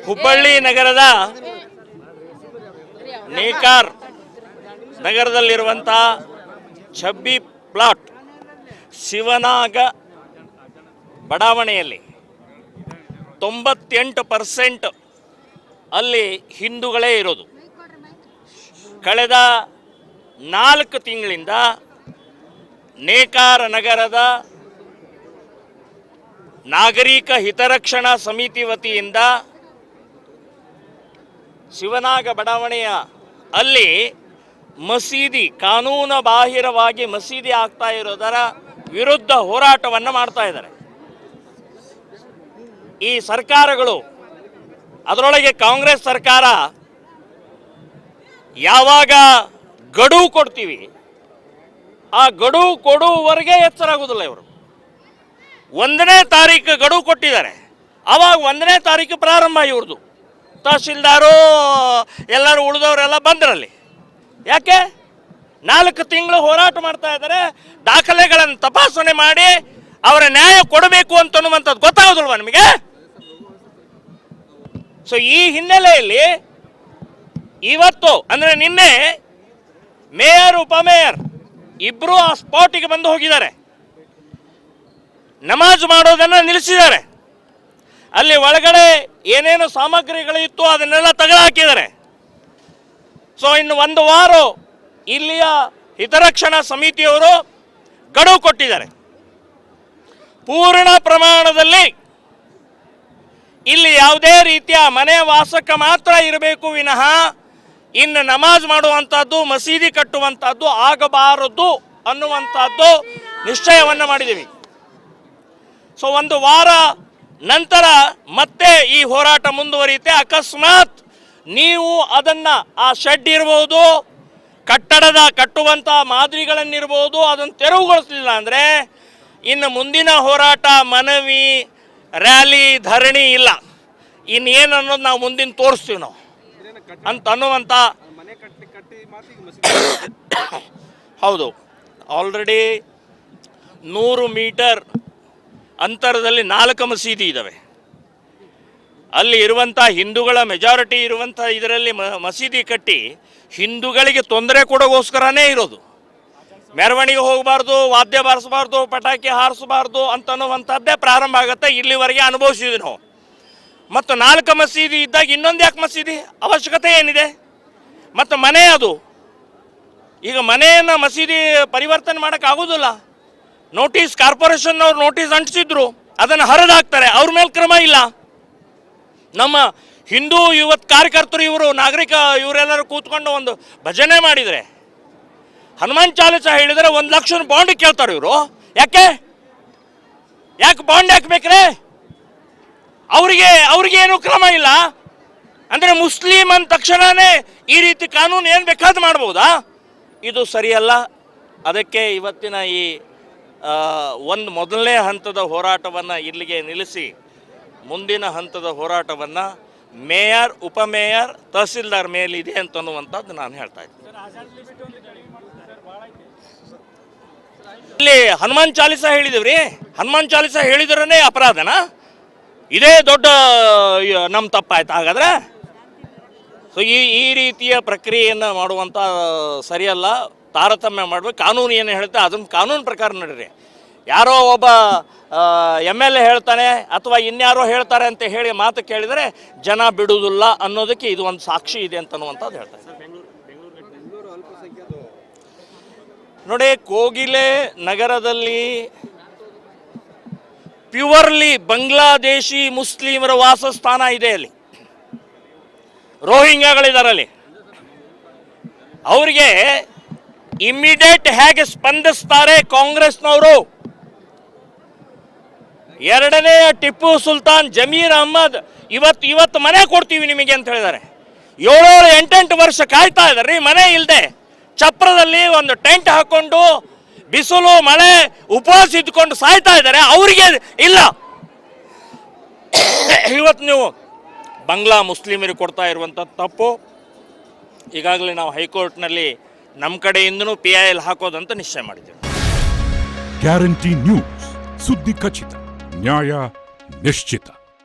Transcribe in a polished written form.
ಹುಬ್ಬಳ್ಳಿ ನಗರದ ನೇಕಾರ್ ನಗರದಲ್ಲಿರುವಂಥ ಛಬ್ಬಿ ಪ್ಲಾಟ್ ಶಿವನಾಗ ಬಡಾವಣೆಯಲ್ಲಿ 98% ಅಲ್ಲಿ ಹಿಂದೂಗಳೇ ಇರೋದು. ಕಳೆದ 4 ತಿಂಗಳಿಂದ ನೇಕಾರ ನಗರದ ನಾಗರಿಕ ಹಿತರಕ್ಷಣಾ ಸಮಿತಿ ವತಿಯಿಂದ ಶಿವನಾಗ ಬಡಾವಣೆಯ ಅಲ್ಲಿ ಮಸೀದಿ ಕಾನೂನು ಬಾಹಿರವಾಗಿ ಮಸೀದಿ ಆಗ್ತಾ ಇರೋದರ ವಿರುದ್ಧ ಹೋರಾಟವನ್ನು ಮಾಡ್ತಾ ಇದ್ದಾರೆ. ಈ ಸರ್ಕಾರಗಳು, ಅದರೊಳಗೆ ಕಾಂಗ್ರೆಸ್ ಸರ್ಕಾರ ಯಾವಾಗ ಗಡುವು ಕೊಡ್ತೀವಿ ಆ ಗಡುವು ಕೊಡುವವರೆಗೆ ಎಚ್ಚರಾಗುವುದಿಲ್ಲ. ಇವರು 1ನೇ ತಾರೀಕು ಗಡುವು ಕೊಟ್ಟಿದ್ದಾರೆ, ಆವಾಗ 1ನೇ ತಾರೀಕು ಪ್ರಾರಂಭ ಇವ್ರದ್ದು. ತಹಶೀಲ್ದಾರು ಎಲ್ಲರೂ ಉಳಿದವರೆಲ್ಲ ಬಂದರಲ್ಲಿ. ಯಾಕೆ 4 ತಿಂಗಳು ಹೋರಾಟ ಮಾಡ್ತಾ ಇದ್ದಾರೆ. ದಾಖಲೆಗಳನ್ನು ತಪಾಸಣೆ ಮಾಡಿ ಅವರ ನ್ಯಾಯ ಕೊಡಬೇಕು ಅಂತನ್ನುವಂಥದ್ದು ಗೊತ್ತಾಗೋದಿಲ್ವ ನಿಮಗೆ? ಸೊ ಈ ಹಿನ್ನೆಲೆಯಲ್ಲಿ ಇವತ್ತು ಅಂದರೆ ನಿನ್ನೆ ಮೇಯರ್ ಉಪಮೇಯರ್ ಇಬ್ಬರು ಆ ಸ್ಪಾಟಿಗೆ ಬಂದು ಹೋಗಿದ್ದಾರೆ. ನಮಾಜ್ ಮಾಡೋದನ್ನು ನಿಲ್ಲಿಸಿದ್ದಾರೆ. ಅಲ್ಲಿ ಒಳಗಡೆ ಏನೇನು ಸಾಮಗ್ರಿಗಳಿತ್ತು ಅದನ್ನೆಲ್ಲ ತೆಗೆದುಹಾಕಿದ್ದಾರೆ. ಸೊ ಇನ್ನು 1 ವಾರ ಇಲ್ಲಿಯ ಹಿತರಕ್ಷಣಾ ಸಮಿತಿಯವರು ಗಡುವು ಕೊಟ್ಟಿದ್ದಾರೆ. ಪೂರ್ಣ ಪ್ರಮಾಣದಲ್ಲಿ ಇಲ್ಲಿ ಯಾವುದೇ ರೀತಿಯ ಮನೆ ವಾಸಕ್ಕೆ ಮಾತ್ರ ಇರಬೇಕು ವಿನಃ ಇನ್ನು ನಮಾಜ್ ಮಾಡುವಂಥದ್ದು ಮಸೀದಿ ಕಟ್ಟುವಂಥದ್ದು ಆಗಬಾರದು ಅನ್ನುವಂಥದ್ದು ನಿಶ್ಚಯವನ್ನು ಮಾಡಿದ್ದೀವಿ. ಸೊ 1 ವಾರ ನಂತರ ಮತ್ತೆ ಈ ಹೋರಾಟ ಮುಂದುವರಿಯುತ್ತೆ. ಅಕಸ್ಮಾತ್ ನೀವು ಅದನ್ನು ಆ ಶೆಡ್ ಇರ್ಬೋದು, ಕಟ್ಟಡದ ಕಟ್ಟುವಂಥ ಮಾದರಿಗಳನ್ನಿರ್ಬೋದು, ಅದನ್ನು ತೆರವುಗೊಳಿಸಲಿಲ್ಲ ಅಂದರೆ ಇನ್ನು ಮುಂದಿನ ಹೋರಾಟ ಮನವಿ, ರ್ಯಾಲಿ, ಧರಣಿ ಇಲ್ಲ. ಇನ್ನೇನು ಅನ್ನೋದು ನಾವು ಮುಂದಿನ ತೋರಿಸ್ತೀವಿ ನಾವು ಅಂತ ಅನ್ನುವಂಥ. ಹೌದು, ಆಲ್ರೆಡಿ 100 ಮೀಟರ್ ಅಂತರದಲ್ಲಿ 4 ಮಸೀದಿ ಇದ್ದಾವೆ. ಅಲ್ಲಿ ಇರುವಂಥ ಹಿಂದೂಗಳ ಮೆಜಾರಿಟಿ ಇರುವಂಥ ಇದರಲ್ಲಿ ಮಸೀದಿ ಕಟ್ಟಿ ಹಿಂದೂಗಳಿಗೆ ತೊಂದರೆ ಕೊಡೋಗೋಸ್ಕರನೇ ಇರೋದು. ಮೆರವಣಿಗೆ ಹೋಗಬಾರ್ದು, ವಾದ್ಯ ಬಾರಿಸಬಾರ್ದು, ಪಟಾಕಿ ಹಾರಿಸಬಾರ್ದು ಅಂತನ್ನುವಂಥದ್ದೇ ಪ್ರಾರಂಭ ಆಗುತ್ತೆ. ಇಲ್ಲಿವರೆಗೆ ಅನುಭವಿಸಿದ್ವಿ ನಾವು. ಮತ್ತು 4 ಮಸೀದಿ ಇದ್ದಾಗ ಇನ್ನೊಂದು ಯಾಕೆ ಮಸೀದಿ ಅವಶ್ಯಕತೆ ಏನಿದೆ? ಮತ್ತು ಮನೆ ಅದು ಈಗ ಮನೆಯನ್ನು ಮಸೀದಿ ಪರಿವರ್ತನೆ ಮಾಡೋಕ್ಕಾಗೋದಿಲ್ಲ. ನೋಟಿಸ್ ಕಾರ್ಪೊರೇಷನ್ನವ್ರು ನೋಟಿಸ್ ಅಂಟಿಸಿದ್ರು, ಅದನ್ನು ಹರಿದಾಕ್ತಾರೆ, ಅವ್ರ ಮೇಲೆ ಕ್ರಮ ಇಲ್ಲ. ನಮ್ಮ ಹಿಂದೂ ಇವತ್ತು ಕಾರ್ಯಕರ್ತರು ಇವರು ನಾಗರಿಕ ಇವರೆಲ್ಲರೂ ಕೂತ್ಕೊಂಡು ಒಂದು ಭಜನೆ ಮಾಡಿದರೆ, ಹನುಮಾನ್ ಚಾಲಿಸ ಹೇಳಿದರೆ 1 ಲಕ್ಷ ಬಾಂಡ್ ಕೇಳ್ತಾರೆ ಇವರು. ಯಾಕೆ ಬಾಂಡ್ ಹಾಕ್ಬೇಕ್ರೆ? ಅವ್ರಿಗೇನು ಕ್ರಮ ಇಲ್ಲ ಅಂದರೆ ಮುಸ್ಲಿಂ ಅಂದ ತಕ್ಷಣವೇ ಈ ರೀತಿ ಕಾನೂನು ಏನು ಬೇಕಾದ್ರೂ ಮಾಡ್ಬೋದಾ? ಇದು ಸರಿಯಲ್ಲ. ಅದಕ್ಕೆ ಇವತ್ತಿನ ಈ ಮೊದಲನೇ ಹಂತದ ಹೋರಾಟವನ್ನು ಇಲ್ಲಿಗೆ ನಿಲ್ಲಿಸಿ ಮುಂದಿನ ಹಂತದ ಹೋರಾಟವನ್ನು ಮೇಯರ್, ಉಪಮೇಯರ್, ತಹಸೀಲ್ದಾರ್ ಮೇಲಿದೆ ಅಂತನ್ನುವಂಥದ್ದು ನಾನು ಹೇಳ್ತಾ ಇದ್ದೀನಿ. ಇಲ್ಲಿ ಹನುಮಾನ್ ಚಾಲಿಸ ಹೇಳಿದಿವ್ರಿ, ಹನುಮಾನ್ ಚಾಲಿಸ ಹೇಳಿದ್ರೇ ಅಪರಾಧನಾ? ಇದೇ ದೊಡ್ಡ ನಮ್ಮ ತಪ್ಪಾಯ್ತು ಹಾಗಾದ್ರೆ? ಸೊ ಈ ರೀತಿಯ ಪ್ರಕ್ರಿಯೆಯನ್ನು ಮಾಡುವಂಥ ಸರಿಯಲ್ಲ. ತಾರತಮ್ಯ ಮಾಡಬೇಕು. ಕಾನೂನು ಏನು ಹೇಳುತ್ತೆ ಅದನ್ನು ಕಾನೂನು ಪ್ರಕಾರ ನಡೀರಿ. ಯಾರೋ ಒಬ್ಬ MLA ಹೇಳ್ತಾನೆ ಅಥವಾ ಇನ್ಯಾರೋ ಹೇಳ್ತಾರೆ ಅಂತ ಹೇಳಿ ಮಾತು ಕೇಳಿದರೆ ಜನ ಬಿಡುವುದಿಲ್ಲ ಅನ್ನೋದಕ್ಕೆ ಇದು ಒಂದು ಸಾಕ್ಷಿ ಇದೆ ಅಂತನ್ನುವಂಥದ್ದು ಹೇಳ್ತಾರೆ. ನೋಡಿ, ಕೋಗಿಲೆ ನಗರದಲ್ಲಿ ಪ್ಯೂರ್ಲಿ ಬಾಂಗ್ಲಾದೇಶಿ ಮುಸ್ಲಿಮರ ವಾಸಸ್ಥಾನ ಇದೆ. ಅಲ್ಲಿ ರೋಹಿಂಗ್ಯಾಗಳಿದಾರಲ್ಲಿ. ಅವರಿಗೆ ಇಮ್ಮಿಡಿಯೇಟ್ ಹೇಗೆ ಸ್ಪಂದಿಸ್ತಾರೆ ಕಾಂಗ್ರೆಸ್ನವರು? 2ನೇ ಟಿಪ್ಪು ಸುಲ್ತಾನ್ ಜಮೀರ್ ಅಹ್ಮದ್ ಇವತ್ತು ಮನೆ ಕೊಡ್ತೀವಿ ನಿಮಗೆ ಅಂತ ಹೇಳಿದ್ದಾರೆ. 7-8 ವರ್ಷ ಕಾಯ್ತಾ ಇದ್ದಾರೆ ಮನೆ ಇಲ್ಲದೆ. ಚಪ್ರದಲ್ಲಿ ಒಂದು ಟೆಂಟ್ ಹಾಕೊಂಡು ಬಿಸಿಲು ಮಳೆ ಉಪವಾಸ ಇದ್ಕೊಂಡು ಸಾಯ್ತಾ ಇದ್ದಾರೆ. ಅವರಿಗೆ ಇಲ್ಲ. ಇವತ್ತು ನೀವು ಬಾಂಗ್ಲಾ ಮುಸ್ಲಿಮರಿಗೆ ಕೊಡ್ತಾ ಇರುವಂಥ ತಪ್ಪು. ಈಗಾಗಲೇ ನಾವು ಹೈಕೋರ್ಟ್ನಲ್ಲಿ ನಮ್ಮ ಕಡೆಯಿಂದನೂ PIL ಹಾಕೋದಂತ ನಿಶ್ಚಯ ಮಾಡಿದ್ದೇವೆ. ಗ್ಯಾರಂಟಿ ನ್ಯೂಸ್, ಸುದ್ದಿ ಖಚಿತ, ನ್ಯಾಯ ನಿಶ್ಚಿತ.